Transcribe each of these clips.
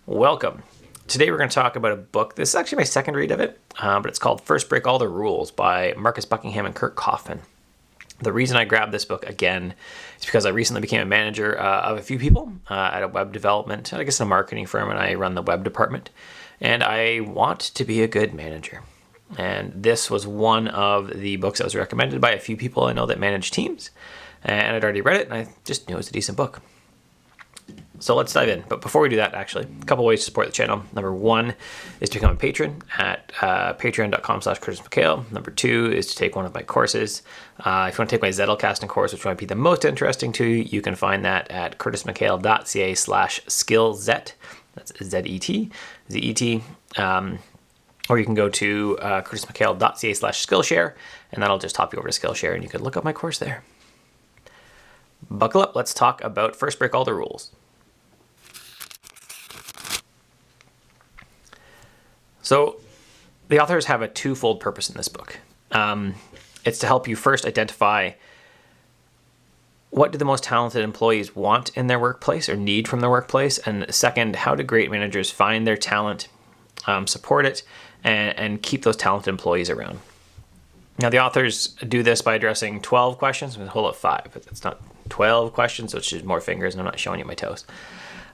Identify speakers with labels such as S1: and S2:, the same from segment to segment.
S1: Welcome. Today we're going to talk about a book. This is actually my second read of it, but it's called First Break All the Rules by Marcus Buckingham and Curt Coffman. The reason I grabbed this book again is because I recently became a manager of a few people at a web development, I guess in a marketing firm, and I run the web department. And I want to be a good manager. And this was one of the books that was recommended by a few people I know that manage teams. And I'd already read it, and I just knew it was a decent book. So let's dive in. But before we do that, actually, a couple ways to support the channel. Number one is to become a patron at patreon.com/CurtisMcHale. Number two is to take one of my courses. If you want to take my Zettelkasten course, which might be the most interesting to you, you can find that at curtismchale.ca/skillzet. That's Z-E-T, Z-E-T. Or you can go to curtismchale.ca/Skillshare, and that'll just hop you over to Skillshare, and you can look up my course there. Buckle up. Let's talk about First Break All the Rules. So the authors have a twofold purpose in this book. It's to help you first identify what do the most talented employees want in their workplace or need from their workplace, and second, how do great managers find their talent, support it, and keep those talented employees around. Now the authors do this by addressing 12 questions. We'll hold up 5, but it's not 12 questions, so it's just more fingers, and I'm not showing you my toes.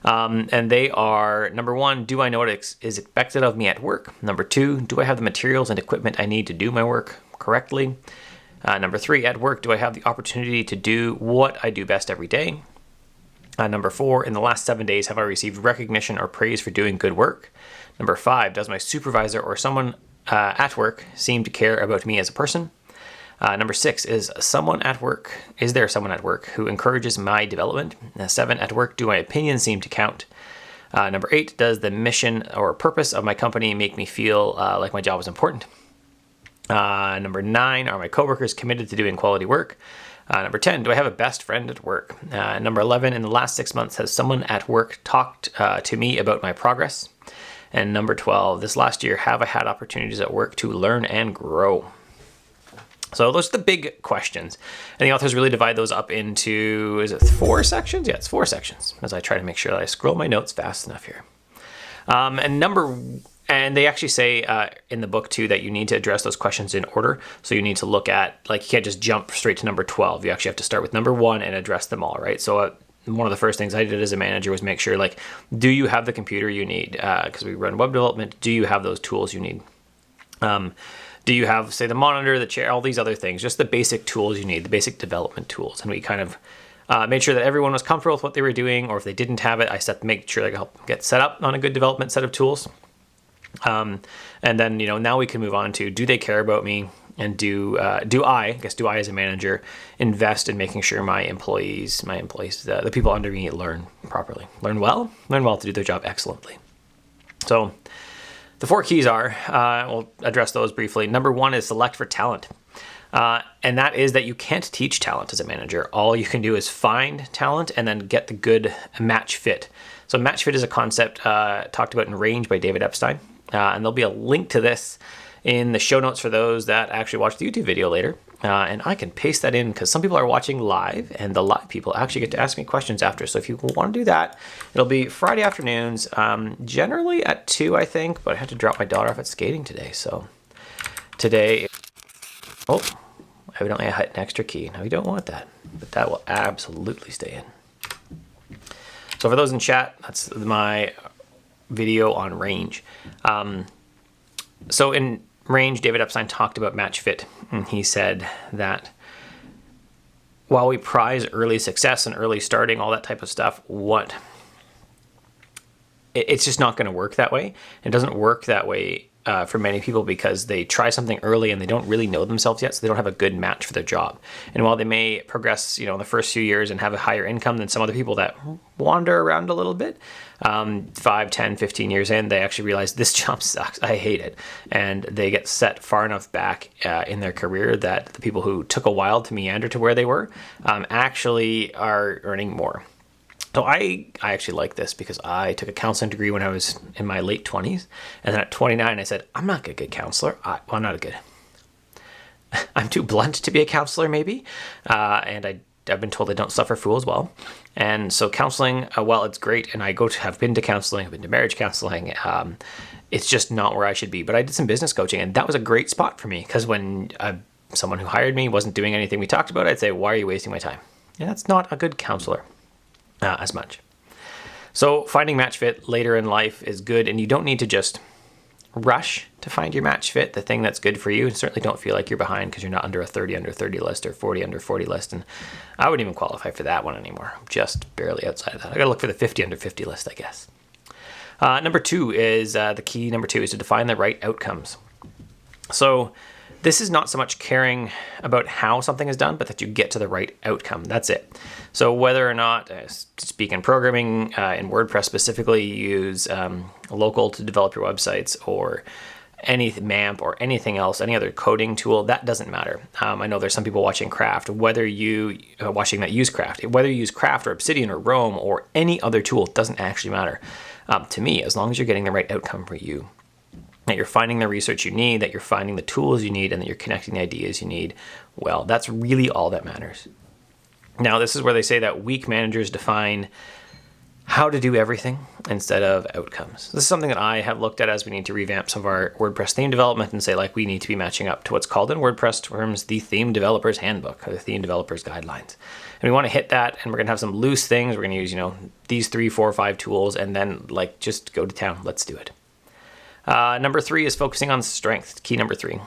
S1: And they are, number one, do I know what is expected of me at work? Number two, do I have the materials and equipment I need to do my work correctly? Number three, at work, do I have the opportunity to do what I do best every day? Number four, in the last 7 days, have I received recognition or praise for doing good work? Number five, does my supervisor or someone at work seem to care about me as a person? Number six, is there someone at work who encourages my development? 7, at work, do my opinions seem to count? Number 8, does the mission or purpose of my company make me feel like my job is important? Number 9, are my coworkers committed to doing quality work? Number 10, do I have a best friend at work? Number 11, in the last 6 months, has someone at work talked to me about my progress? And number 12, this last year, have I had opportunities at work to learn and grow? So those are the big questions. And the authors really divide those up into, is it 4 sections? Yeah, it's 4 sections, as I try to make sure that I scroll my notes fast enough here. And they actually say in the book too that you need to address those questions in order. So you need to look at, like, you can't just jump straight to number 12. You actually have to start with number 1 and address them all, right? So one of the first things I did as a manager was make sure, like, do you have the computer you need? Because we run web development. Do you have those tools you need? Do you have, say, the monitor, the chair, all these other things, just the basic tools you need, the basic development tools. And we kind of made sure that everyone was comfortable with what they were doing, or if they didn't have it, I make sure I help get set up on a good development set of tools. And then, now we can move on to, do they care about me? And do I as a manager invest in making sure my employees, the people under me learn properly, learn well to do their job excellently. So the 4 keys are, we'll address those briefly. Number 1 is select for talent. And that is that you can't teach talent as a manager. All you can do is find talent and then get the good match fit. So match fit is a concept talked about in Range by David Epstein. And there'll be a link to this in the show notes for those that actually watch the YouTube video later. And I can paste that in because some people are watching live, and the live people actually get to ask me questions after. So if you want to do that, it'll be Friday afternoons, generally at 2, I think, but I had to drop my daughter off at skating today. So today, evidently I hit an extra key. Now you don't want that, but that will absolutely stay in. So for those in chat, that's my video on Range. So in Range, David Epstein talked about match fit, and he said that while we prize early success and early starting, all that type of stuff, it's just not going to work that way. It doesn't work that way for many people because they try something early and they don't really know themselves yet, so they don't have a good match for their job. And while they may progress, in the first few years and have a higher income than some other people that wander around a little bit, 5, 10, 15 years in, they actually realize this job sucks, I hate it. And they get set far enough back in their career that the people who took a while to meander to where they were actually are earning more. So I actually like this because I took a counseling degree when I was in my late 20s. And then at 29, I said, I'm not a good counselor. I'm too blunt to be a counselor, maybe. And I I've been told I don't suffer fools well. And so counseling, while it's great, and have been to counseling, I've been to marriage counseling, it's just not where I should be. But I did some business coaching, and that was a great spot for me, because when someone who hired me wasn't doing anything we talked about, I'd say, why are you wasting my time? And that's not a good counselor as much. So finding match fit later in life is good, and you don't need to just rush to find your match fit, the thing that's good for you, and certainly don't feel like you're behind because you're not under a 30 under 30 list or 40 under 40 list. And I wouldn't even qualify for that one anymore. I'm just barely outside of that. I gotta look for the 50 under 50 list, I guess. Number two is to define the right outcomes. So this is not so much caring about how something is done, but that you get to the right outcome. That's it. So whether or not, to speak in programming, in WordPress specifically, you use local to develop your websites, or any MAMP or anything else, any other coding tool, that doesn't matter. I know there's some people watching Craft, whether you that use Craft, whether you use Craft or Obsidian or Rome or any other tool, it doesn't actually matter to me, as long as you're getting the right outcome for you. That you're finding the research you need, that you're finding the tools you need, and that you're connecting the ideas you need. Well, that's really all that matters. Now, this is where they say that weak managers define how to do everything instead of outcomes. This is something that I have looked at as we need to revamp some of our WordPress theme development and say, like, we need to be matching up to what's called in WordPress terms the Theme Developer's Handbook, or the Theme Developer's Guidelines. And we want to hit that, and we're going to have some loose things. We're going to use, these 3, 4, 5 tools, and then, just go to town. Let's do it. Number 3 is focusing on strength. Key number 3.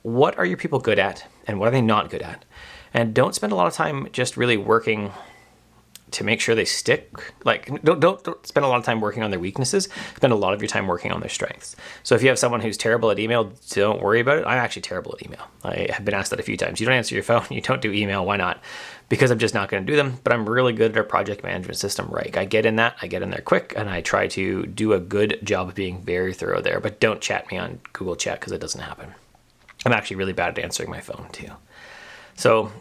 S1: What are your people good at, and what are they not good at? And don't spend a lot of time just really working to make sure they stick. Don't spend a lot of time working on their weaknesses. Spend a lot of your time working on their strengths. So if you have someone who's terrible at email, don't worry about it. I'm actually terrible at email. I have been asked that a few times. You don't answer your phone, you don't do email, why not? Because I'm just not going to do them, but I'm really good at our project management system, right? I get in there quick, and I try to do a good job of being very thorough there, but don't chat me on Google Chat, because it doesn't happen. I'm actually really bad at answering my phone too. So,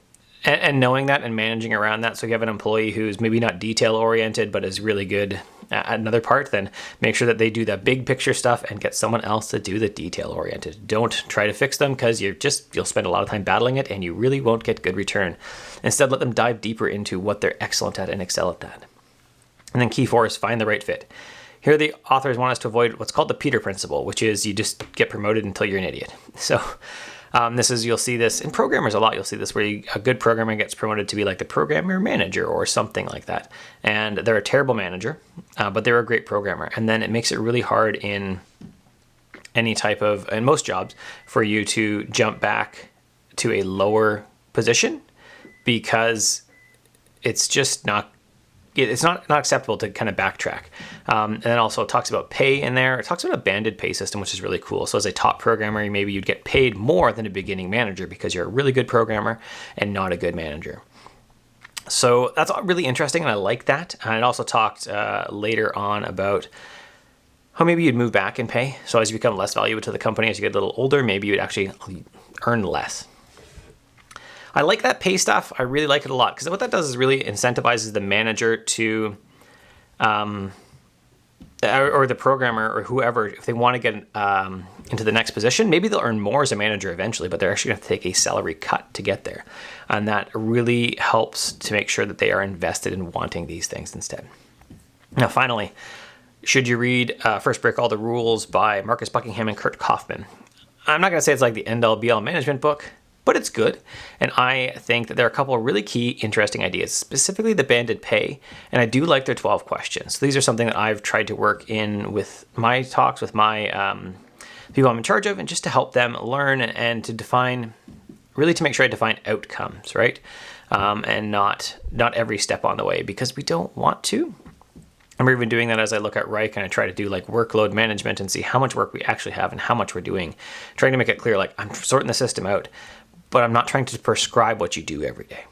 S1: and knowing that and managing around that, so you have an employee who's maybe not detail oriented, but is really good at another part, then make sure that they do the big picture stuff and get someone else to do the detail oriented. Don't try to fix them, because you'll spend a lot of time battling it and you really won't get good return. Instead, let them dive deeper into what they're excellent at and excel at that. And then key 4 is find the right fit. Here the authors want us to avoid what's called the Peter principle, which is you just get promoted until you're an idiot. So you'll see this in programmers a lot. You'll see this where a good programmer gets promoted to be like the programmer manager or something like that. And they're a terrible manager, but they're a great programmer. And then it makes it really hard in most jobs for you to jump back to a lower position, because it's just not acceptable to kind of backtrack. And then also it talks about pay in there. It talks about a banded pay system, which is really cool. So as a top programmer, maybe you'd get paid more than a beginning manager because you're a really good programmer and not a good manager. So that's really interesting, and I like that. And it also talked later on about how maybe you'd move back in pay. So as you become less valuable to the company, as you get a little older, maybe you'd actually earn less. I like that pay stuff. I really like it a lot, because what that does is really incentivizes the manager to, or the programmer or whoever, if they want to get into the next position, maybe they'll earn more as a manager eventually, but they're actually going to take a salary cut to get there. And that really helps to make sure that they are invested in wanting these things instead. Now, finally, should you read First Break All the Rules by Marcus Buckingham and Curt Coffman? I'm not going to say it's like the end-all be-all management book, but it's good. And I think that there are a couple of really key, interesting ideas, specifically the banded pay. And I do like their 12 questions. So these are something that I've tried to work in with my talks, with my people I'm in charge of, and just to help them learn and to define, really to make sure I define outcomes, right? And not every step on the way, because we don't want to. I'm even doing that as I look at Reich, and I try to do like workload management and see how much work we actually have and how much we're doing, trying to make it clear, like I'm sorting the system out, but I'm not trying to prescribe what you do every day.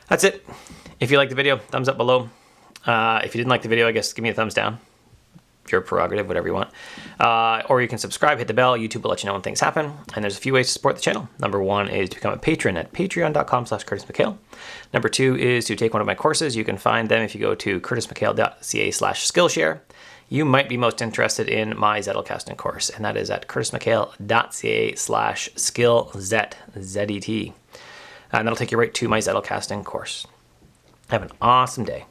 S1: That's it. If you liked the video, thumbs up below. If you didn't like the video, I guess give me a thumbs down. Your prerogative, whatever you want. Or you can subscribe, hit the bell. YouTube will let you know when things happen. And there's a few ways to support the channel. Number 1 is to become a patron at patreon.com/CurtisMcHale. Number 2 is to take one of my courses. You can find them if you go to curtismchale.ca/Skillshare. You might be most interested in my Zettelkasten course, and that is at curtismchale.ca/skillzet, Z-E-T. And that'll take you right to my Zettelcasting course. Have an awesome day.